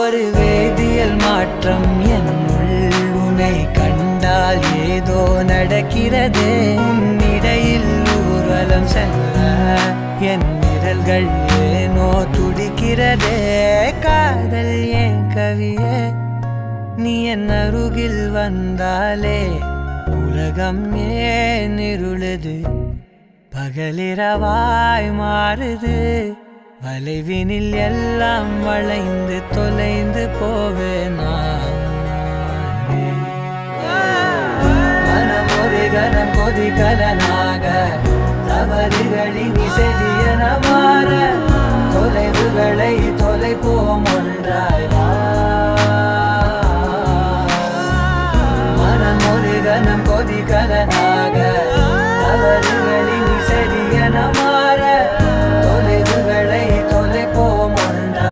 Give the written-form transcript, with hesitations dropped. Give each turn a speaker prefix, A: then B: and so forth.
A: ஒரு வேதியியல் மாற்றம் என்னுள் உன்னை கண்டால் ஏதோ நடக்கிறதே இடையில் ஊர்வலம் செல்ல என் விரல்கள் ஏனோ துடிக்கிறதே காதல் ஏன் கவியே நீ என் அருகில் வந்தாலே உலகம் ஏன் இருளுது பகலிரவாய் மாறுது வளைவினில் எல்லாம் வளைந்து தொலைந்து போவேனா மனம் ஒரு கணம் கொதிகலனாக தவறுகளின் இசையன மாற தொலைவுகளை தொலைப்போம் ஒன்றாய்